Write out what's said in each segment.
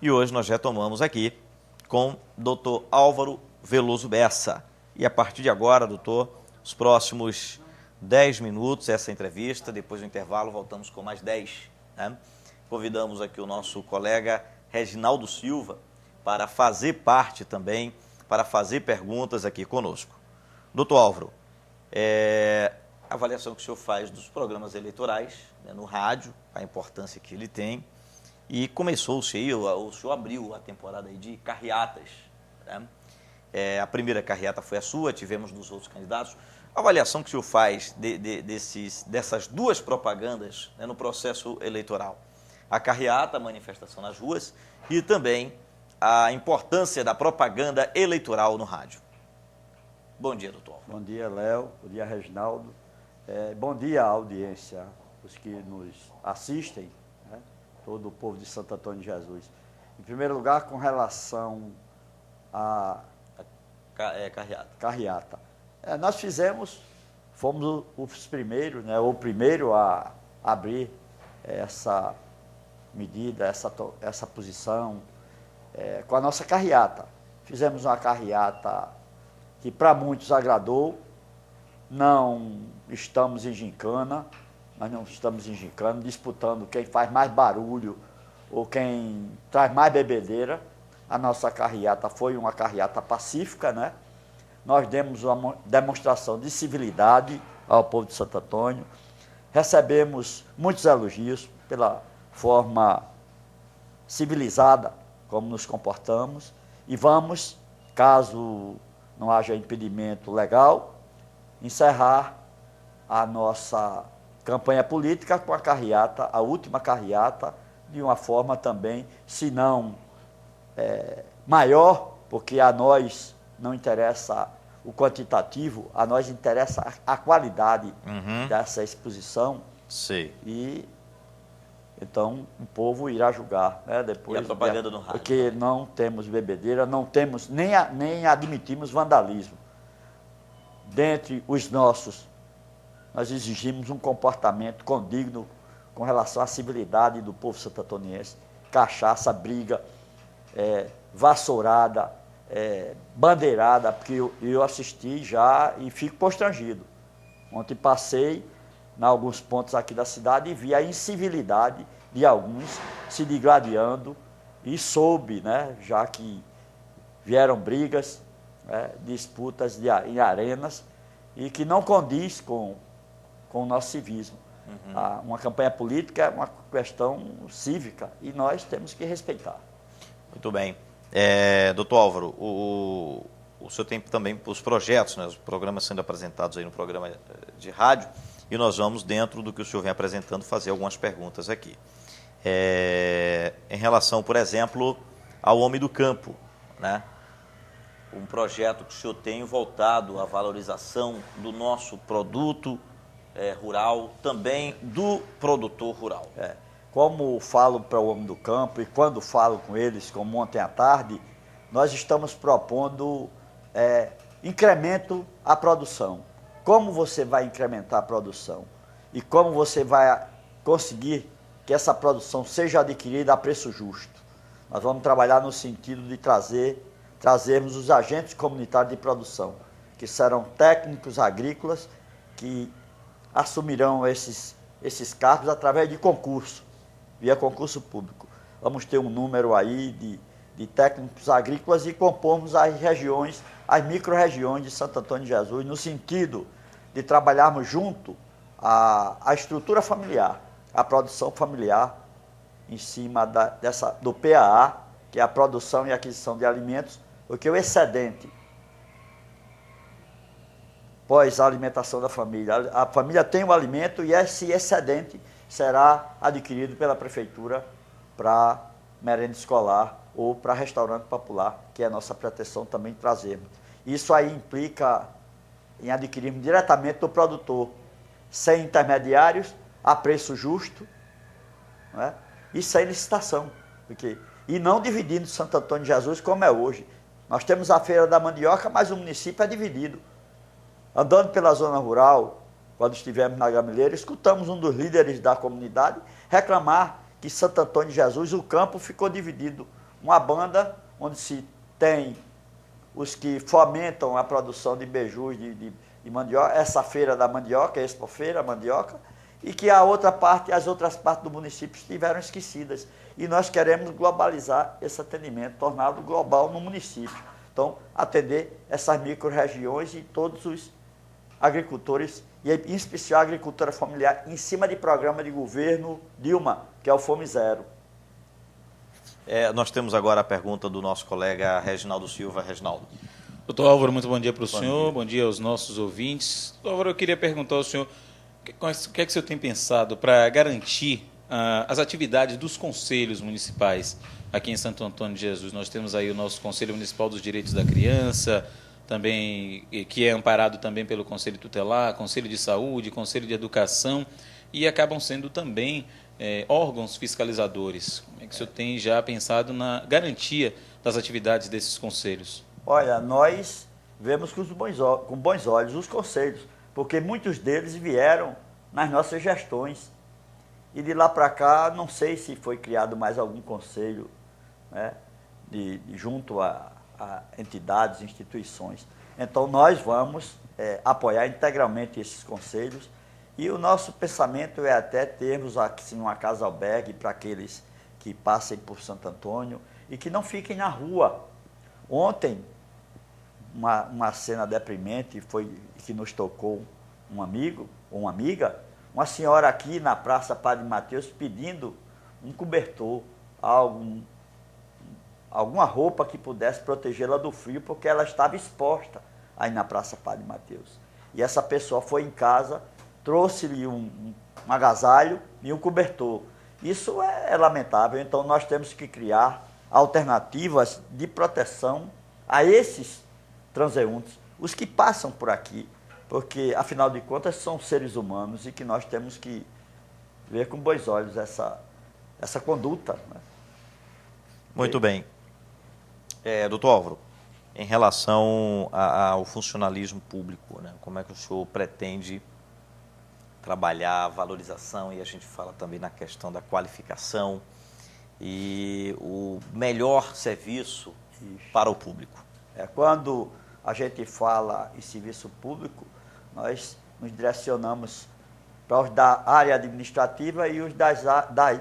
E hoje nós retomamos aqui com o Dr. Álvaro Veloso Bessa. E a partir de agora, doutor, os próximos 10 minutos essa entrevista, depois do intervalo voltamos com mais 10. Né? Convidamos aqui o nosso colega Reginaldo Silva para fazer parte também, para fazer perguntas aqui conosco. Doutor Álvaro, a avaliação que o senhor faz dos programas eleitorais, né, no rádio, a importância que ele tem, e começou-se aí, o senhor abriu a temporada aí de carreatas, né? A primeira carreata foi a sua, tivemos dos outros candidatos. A avaliação que o senhor faz dessas duas propagandas, né, no processo eleitoral, a carreata, a manifestação nas ruas, e também a importância da propaganda eleitoral no rádio. Bom dia, doutor. Bom dia, Léo. Bom dia, Reginaldo. Bom dia à audiência, os que nos assistem, né? Todo o povo de Santo Antônio de Jesus. Em primeiro lugar, com relação à carreata. Nós fomos os primeiros, né? O primeiro a abrir essa medida, essa posição, com a nossa carreata. Fizemos uma carreata que para muitos agradou. Não estamos em gincana, nós não estamos em gincana, disputando quem faz mais barulho ou quem traz mais bebedeira. A nossa carreata foi uma carreata pacífica, né? Nós demos uma demonstração de civilidade ao povo de Santo Antônio, recebemos muitos elogios pela forma civilizada como nos comportamos e vamos, caso não haja impedimento legal, encerrar a nossa campanha política com a carreata, a última carreata, de uma forma também, se não maior, porque a nós não interessa o quantitativo, a nós interessa a qualidade dessa exposição. Sim. E então o povo irá julgar, né, depois. E a propaganda no rádio. Porque não temos bebedeira, não temos, nem admitimos vandalismo. Dentre os nossos, nós exigimos um comportamento condigno com relação à civilidade do povo santo-antoniense. Cachaça, briga, vassourada, bandeirada, porque eu assisti já e fico constrangido. Ontem passei em alguns pontos aqui da cidade e vi a incivilidade de alguns se digladiando e soube, né, já que vieram brigas, disputas em arenas e que não condiz com o nosso civismo. Uma campanha política é uma questão cívica e nós temos que respeitar. Muito bem. Doutor Álvaro, o senhor tem também os projetos, né, os programas sendo apresentados aí no programa de rádio, e nós vamos, dentro do que o senhor vem apresentando, fazer algumas perguntas aqui. Em relação, por exemplo, ao Homem do Campo, né? Um projeto que o senhor tem voltado à valorização do nosso produto rural, também do produtor rural. Como falo para o Homem do Campo e quando falo com eles, como ontem à tarde, nós estamos propondo incremento à produção. Como você vai incrementar a produção? E como você vai conseguir que essa produção seja adquirida a preço justo? Nós vamos trabalhar no sentido de trazermos os agentes comunitários de produção, que serão técnicos agrícolas que assumirão esses cargos através de concurso, via concurso público. Vamos ter um número aí de técnicos agrícolas e compormos as regiões, as micro-regiões de Santo Antônio de Jesus, no sentido de trabalharmos junto a estrutura familiar, a produção familiar, em cima do PAA, que é a produção e aquisição de alimentos, porque o excedente pós a alimentação da família, a família tem o alimento e esse excedente será adquirido pela prefeitura para merenda escolar ou para restaurante popular, que é a nossa pretensão também trazermos. Isso aí implica em adquirirmos diretamente do produtor, sem intermediários, a preço justo, né? E sem licitação. E não dividindo Santo Antônio de Jesus como é hoje. Nós temos a Feira da Mandioca, mas o município é dividido. Andando pela zona rural, quando estivemos na Gameleira, escutamos um dos líderes da comunidade reclamar que Santo Antônio de Jesus, o campo, ficou dividido uma banda onde se tem os que fomentam a produção de beijus, de mandioca, essa feira da mandioca, a Expofeira, mandioca, e que a outra parte, as outras partes do município estiveram esquecidas. E nós queremos globalizar esse atendimento, torná-lo global no município. Então, atender essas micro-regiões e todos os agricultores, e em especial a agricultura familiar, em cima de programa de governo Dilma, que é o Fome Zero. Nós temos agora a pergunta do nosso colega Reginaldo Silva. Reginaldo. Doutor Álvaro, muito bom dia para o senhor, bom dia aos nossos ouvintes. Doutor Álvaro, eu queria perguntar ao senhor, o que é que o senhor tem pensado para garantir as atividades dos conselhos municipais aqui em Santo Antônio de Jesus? Nós temos aí o nosso Conselho Municipal dos Direitos da Criança, também, que é amparado também pelo Conselho Tutelar, Conselho de Saúde, Conselho de Educação, e acabam sendo também órgãos fiscalizadores. Como é que o senhor tem já pensado na garantia das atividades desses conselhos? Olha, nós vemos com bons olhos os conselhos, porque muitos deles vieram nas nossas gestões. E de lá para cá, não sei se foi criado mais algum conselho, né, junto a entidades, instituições. Então, nós vamos apoiar integralmente esses conselhos. E o nosso pensamento é até termos assim, uma casa-albergue para aqueles que passem por Santo Antônio e que não fiquem na rua. Ontem, uma cena deprimente foi que nos tocou um amigo ou uma amiga, uma senhora aqui na Praça Padre Mateus pedindo um cobertor, alguma roupa que pudesse protegê-la do frio, porque ela estava exposta aí na Praça Padre Mateus. E essa pessoa foi em casa, trouxe-lhe um agasalho e um cobertor. Isso é lamentável, então nós temos que criar alternativas de proteção a esses transeuntes, os que passam por aqui, porque, afinal de contas, são seres humanos e que nós temos que ver com bons olhos essa conduta. Né? Muito bem. Doutor Álvaro, em relação ao funcionalismo público, né, como é que o senhor pretende trabalhar a valorização, e a gente fala também na questão da qualificação e o melhor serviço para o público? Quando a gente fala em serviço público, nós nos direcionamos para os da área administrativa e os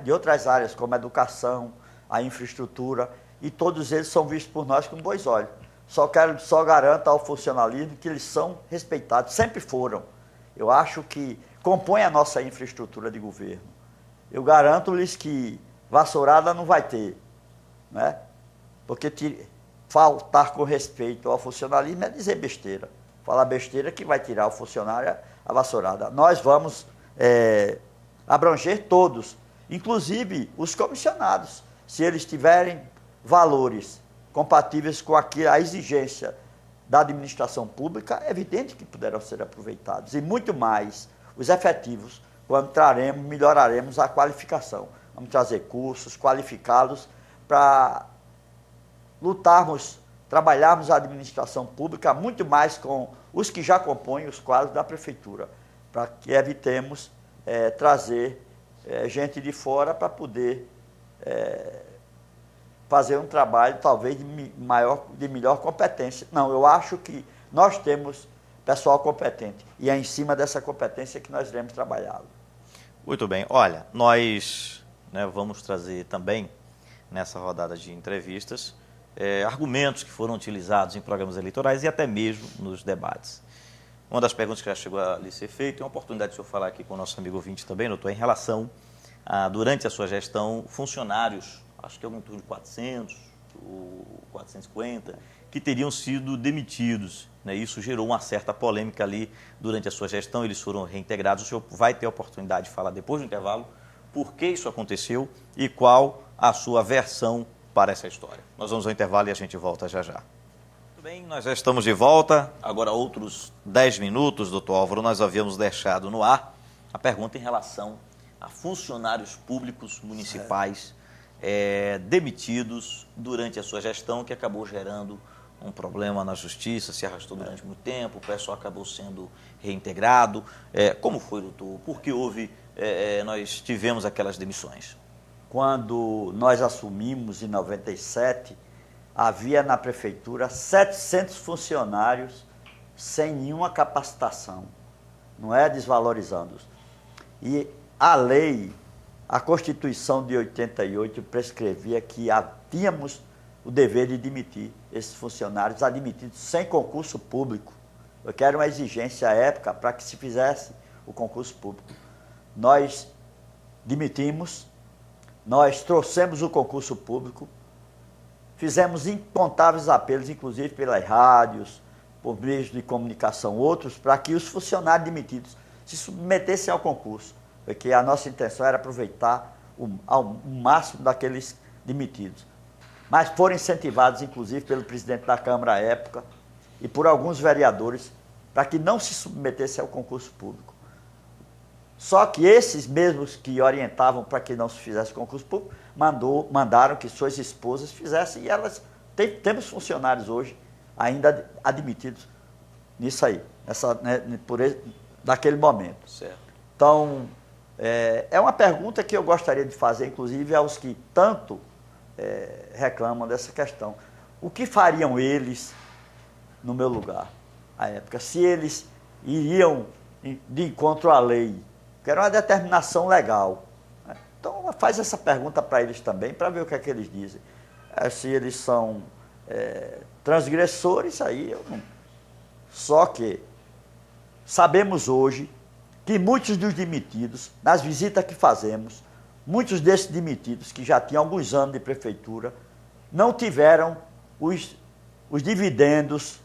de outras áreas, como a educação, a infraestrutura, e todos eles são vistos por nós com bons olhos. Só garanto ao funcionalismo que eles são respeitados, sempre foram. Eu acho que compõe a nossa infraestrutura de governo. Eu garanto-lhes que vassourada não vai ter, né? Porque faltar com respeito ao funcionalismo é dizer besteira. Falar besteira que vai tirar o funcionário a vassourada. Nós vamos abranger todos, inclusive os comissionados, se eles tiverem valores compatíveis com a exigência da administração pública, é evidente que poderão ser aproveitados. E muito mais os efetivos, quando melhoraremos a qualificação. Vamos trazer cursos, qualificá-los para trabalharmos a administração pública muito mais com os que já compõem os quadros da prefeitura, para que evitemos trazer gente de fora para poder fazer um trabalho talvez de melhor competência. Não, eu acho que nós temos pessoal competente e é em cima dessa competência que nós iremos trabalhá-lo. Muito bem. Olha, nós vamos trazer também, nessa rodada de entrevistas, argumentos que foram utilizados em programas eleitorais e até mesmo nos debates. Uma das perguntas que já chegou a lhe ser feita, é uma oportunidade de eu falar aqui com o nosso amigo ouvinte também, doutor, em relação a, durante a sua gestão, funcionários, acho que é em torno de 400 ou 450, que teriam sido demitidos. Né? Isso gerou uma certa polêmica ali durante a sua gestão, eles foram reintegrados. O senhor vai ter a oportunidade de falar depois do intervalo por que isso aconteceu e qual a sua versão para essa história. Nós vamos ao intervalo e a gente volta já já. Muito bem, nós já estamos de volta. Agora outros 10 minutos, doutor Álvaro, nós havíamos deixado no ar a pergunta em relação a funcionários públicos municipais demitidos durante a sua gestão, que acabou gerando um problema na justiça, se arrastou durante muito tempo, o pessoal acabou sendo reintegrado. Como foi, doutor? Por que nós tivemos aquelas demissões? quando nós assumimos em 97, havia na prefeitura 700 funcionários sem nenhuma capacitação, não é desvalorizando-os. E a lei, a Constituição de 88 prescrevia que tínhamos o dever de demitir esses funcionários admitidos sem concurso público. Eu quero uma exigência à época para que se fizesse o concurso público. Nós demitimos, nós trouxemos o concurso público, fizemos incontáveis apelos, inclusive pelas rádios, por meios de comunicação, outros, para que os funcionários demitidos se submetessem ao concurso, porque a nossa intenção era aproveitar ao máximo daqueles demitidos. Mas foram incentivados, inclusive, pelo presidente da Câmara à época e por alguns vereadores, para que não se submetessem ao concurso público. Só que esses mesmos que orientavam para que não se fizesse concurso público, mandaram que suas esposas fizessem, e elas temos funcionários hoje ainda admitidos nisso aí, naquele momento. Certo. Então, é uma pergunta que eu gostaria de fazer, inclusive, aos que tanto reclamam dessa questão. O que fariam eles no meu lugar, à época? Se eles iriam de encontro à lei, que era uma determinação legal. Então, faz essa pergunta para eles também, para ver o que é que eles dizem. Se eles são transgressores, aí eu não. Só que sabemos hoje que muitos dos demitidos, nas visitas que fazemos, muitos desses demitidos, que já tinham alguns anos de prefeitura, não tiveram os dividendos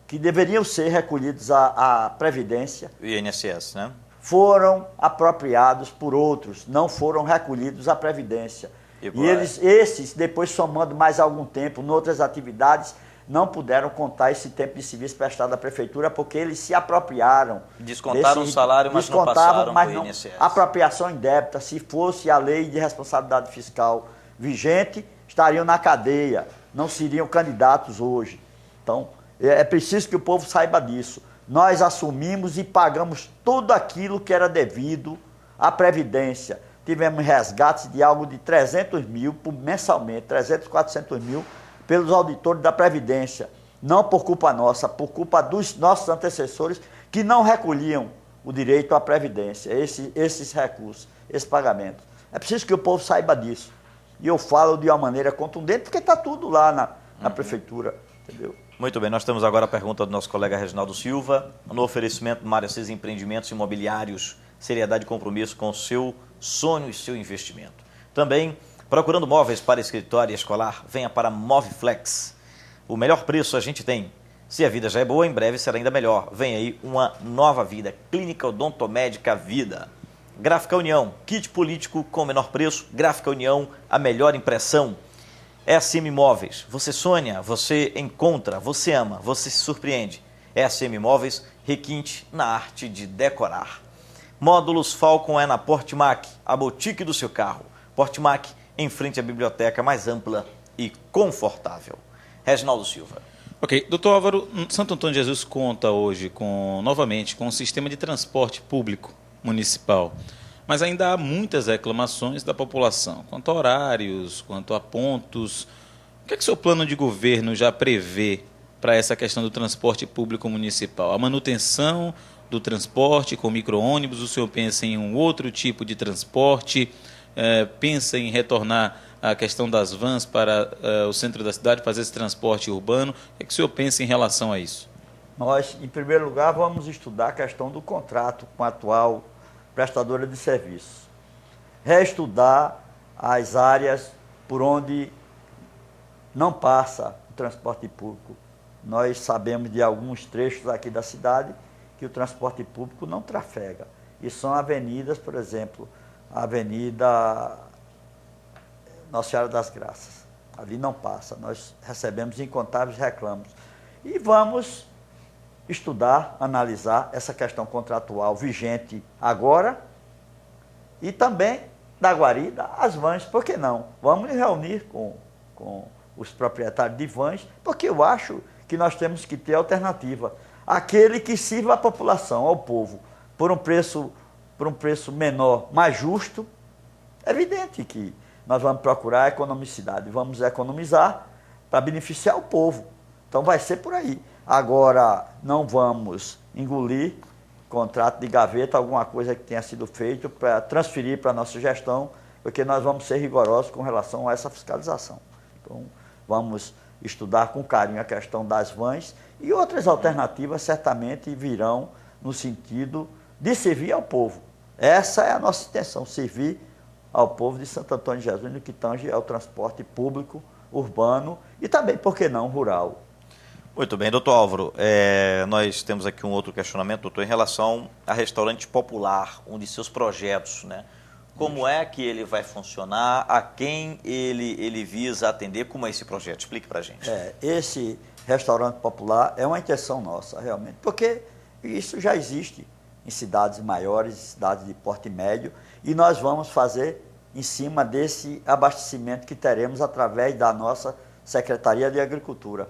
que deveriam ser recolhidos à Previdência. O INSS, né? Foram apropriados por outros, não foram recolhidos à Previdência. E esses, depois somando mais algum tempo, em outras atividades, não puderam contar esse tempo de serviço prestado à Prefeitura, porque eles se apropriaram. Descontaram o salário, mas não passaram para o INSS. Apropriação indébita, se fosse a lei de responsabilidade fiscal vigente, estariam na cadeia, não seriam candidatos hoje. Então, é preciso que o povo saiba disso. Nós assumimos e pagamos tudo aquilo que era devido à Previdência. Tivemos resgates de algo de 300 mil mensalmente, 300, 400 mil, pelos auditores da Previdência. Não por culpa nossa, por culpa dos nossos antecessores que não recolhiam o direito à Previdência, esses recursos, esse pagamento. É preciso que o povo saiba disso. E eu falo de uma maneira contundente, porque está tudo lá na Prefeitura, entendeu? Muito bem, nós temos agora a pergunta do nosso colega Reginaldo Silva. No oferecimento do Mário Assis Empreendimentos Imobiliários, seriedade e compromisso com o seu sonho e seu investimento. Também, procurando móveis para escritório e escolar, venha para Moviflex. O melhor preço a gente tem. Se a vida já é boa, em breve será ainda melhor. Vem aí uma nova vida. Clínica Odontomédica Vida. Gráfica União, kit político com o menor preço. Gráfica União, a melhor impressão. SM Imóveis, você sonha, você encontra, você ama, você se surpreende. SM Imóveis, requinte na arte de decorar. Módulos Falcon é na Portimac, a boutique do seu carro. Portimac, em frente à biblioteca mais ampla e confortável. Reginaldo Silva. Ok, doutor Álvaro, Santo Antônio de Jesus conta hoje novamente com um sistema de transporte público municipal. Mas ainda há muitas reclamações da população, quanto a horários, quanto a pontos. O que é que o seu plano de governo já prevê para essa questão do transporte público municipal? A manutenção do transporte com micro-ônibus, o senhor pensa em um outro tipo de transporte? Pensa em retornar a questão das vans para o centro da cidade, fazer esse transporte urbano? O que é que o senhor pensa em relação a isso? Nós, em primeiro lugar, vamos estudar a questão do contrato com a atual prestadora de serviços. Reestudar as áreas por onde não passa o transporte público. Nós sabemos de alguns trechos aqui da cidade que o transporte público não trafega. E são avenidas, por exemplo, a Avenida Nossa Senhora das Graças. Ali não passa. Nós recebemos incontáveis reclamos. E vamos estudar, analisar essa questão contratual vigente agora e também da guarida, as vans, por que não? Vamos nos reunir com os proprietários de vans, porque eu acho que nós temos que ter alternativa. Aquele que sirva à população, ao povo, por um preço menor, mais justo. É evidente que nós vamos procurar a economicidade, vamos economizar para beneficiar o povo. Então vai ser por aí. Agora, não vamos engolir contrato de gaveta, alguma coisa que tenha sido feito para transferir para a nossa gestão, porque nós vamos ser rigorosos com relação a essa fiscalização. Então, vamos estudar com carinho a questão das vans e outras alternativas certamente virão no sentido de servir ao povo. Essa é a nossa intenção, servir ao povo de Santo Antônio de Jesus no que tange ao transporte público, urbano e também, por que não, rural. Muito bem, doutor Álvaro, nós temos aqui um outro questionamento, doutor, em relação a restaurante popular, um de seus projetos, né? Como é que ele vai funcionar, a quem ele visa atender, como é esse projeto? Explique para a gente. Esse restaurante popular é uma intenção nossa, realmente, porque isso já existe em cidades maiores, cidades de porte médio, e nós vamos fazer em cima desse abastecimento que teremos através da nossa Secretaria de Agricultura.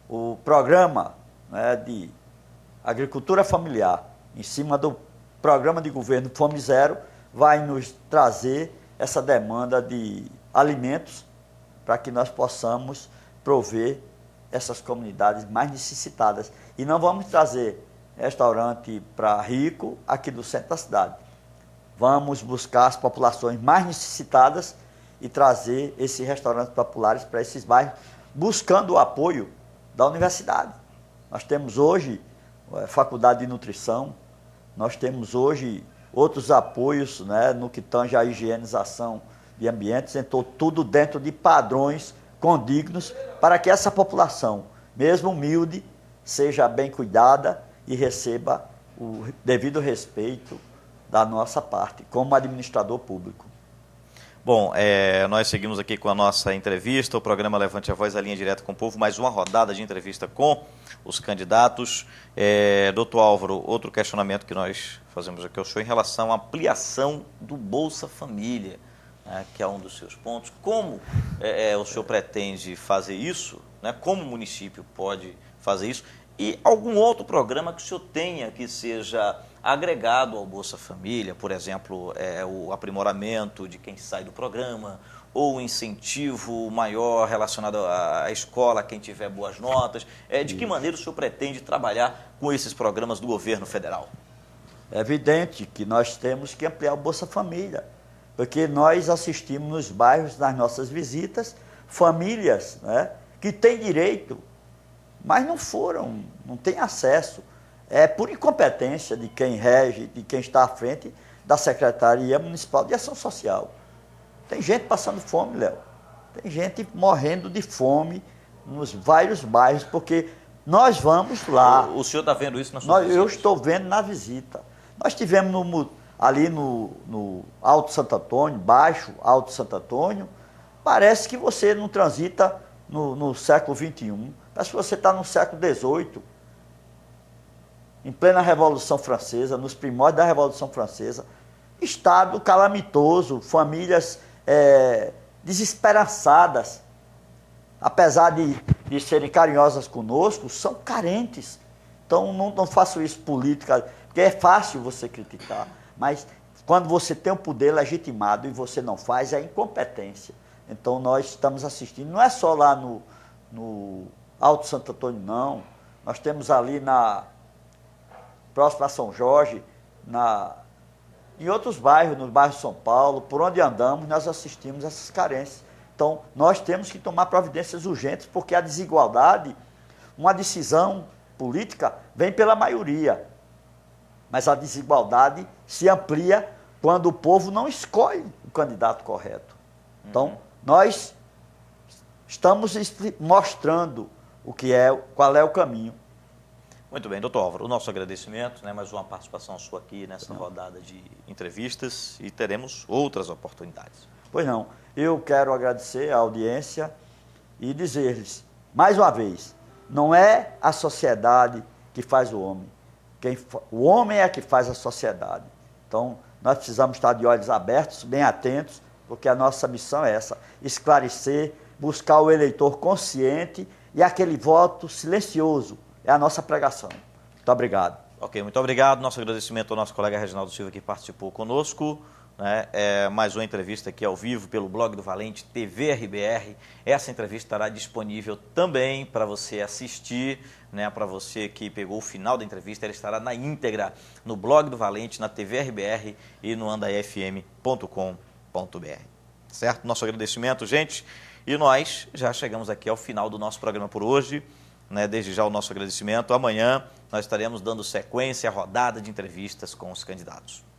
O programa, né, de agricultura familiar, em cima do programa de governo Fome Zero, vai nos trazer essa demanda de alimentos para que nós possamos prover essas comunidades mais necessitadas. E não vamos trazer restaurante para rico aqui do centro da cidade. Vamos buscar as populações mais necessitadas e trazer esses restaurantes populares para esses bairros, buscando o apoio da universidade. Nós temos hoje faculdade de nutrição, nós temos hoje outros apoios, né, no que tange à higienização de ambientes, então tudo dentro de padrões condignos para que essa população, mesmo humilde, seja bem cuidada e receba o devido respeito da nossa parte, como administrador público. Bom, nós seguimos aqui com a nossa entrevista, o programa Levante a Voz, a linha direta com o povo, mais uma rodada de entrevista com os candidatos. Doutor Álvaro, outro questionamento que nós fazemos aqui ao senhor em relação à ampliação do Bolsa Família, né, que é um dos seus pontos. Como o senhor pretende fazer isso? Né, como o município pode fazer isso? E algum outro programa que o senhor tenha que seja agregado ao Bolsa Família, por exemplo, o aprimoramento de quem sai do programa, ou o incentivo maior relacionado à escola, quem tiver boas notas. De que maneira o senhor pretende trabalhar com esses programas do governo federal? É evidente que nós temos que ampliar o Bolsa Família, porque nós assistimos nos bairros, nas nossas visitas, famílias, né, que têm direito, mas não têm acesso. É por incompetência de quem rege, de quem está à frente da Secretaria Municipal de Ação Social. Tem gente passando fome, Léo. Tem gente morrendo de fome nos vários bairros, porque nós vamos lá. O senhor está vendo isso na sua visita? Eu estou vendo na visita. Nós tivemos ali no Alto Santo Antônio, Baixo Alto Santo Antônio, parece que você não transita no século XXI. Parece que você está no século XVIII, em plena Revolução Francesa, nos primórdios da Revolução Francesa. Estado calamitoso, famílias desesperançadas, apesar de serem carinhosas conosco, são carentes. Então não faço isso política, porque é fácil você criticar, mas quando você tem o poder legitimado e você não faz, é incompetência. Então nós estamos assistindo, não é só lá no Alto Santo Antônio, não. Nós temos ali próximo a São Jorge, em outros bairros, no bairro de São Paulo, por onde andamos, nós assistimos essas carências. Então, nós temos que tomar providências urgentes, porque a desigualdade, uma decisão política, vem pela maioria. Mas a desigualdade se amplia quando o povo não escolhe o candidato correto. Então, nós estamos mostrando qual é o caminho. Muito bem, doutor Álvaro, o nosso agradecimento, né, mais uma participação sua aqui nessa rodada de entrevistas e teremos outras oportunidades. Pois não, eu quero agradecer a audiência e dizer-lhes, mais uma vez, não é a sociedade que faz o homem, o homem é que faz a sociedade. Então, nós precisamos estar de olhos abertos, bem atentos, porque a nossa missão é essa, esclarecer, buscar o eleitor consciente e aquele voto silencioso. É a nossa pregação. Muito obrigado. Ok, muito obrigado. Nosso agradecimento ao nosso colega Reginaldo Silva, que participou conosco. né, mais uma entrevista aqui ao vivo pelo Blog do Valente, TV RBR. Essa entrevista estará disponível também para você assistir, né, para você que pegou o final da entrevista, ela estará na íntegra no Blog do Valente, na TV RBR e no andaifm.com.br. Certo? Nosso agradecimento, gente. E nós já chegamos aqui ao final do nosso programa por hoje, né, desde já o nosso agradecimento. Amanhã nós estaremos dando sequência à rodada de entrevistas com os candidatos.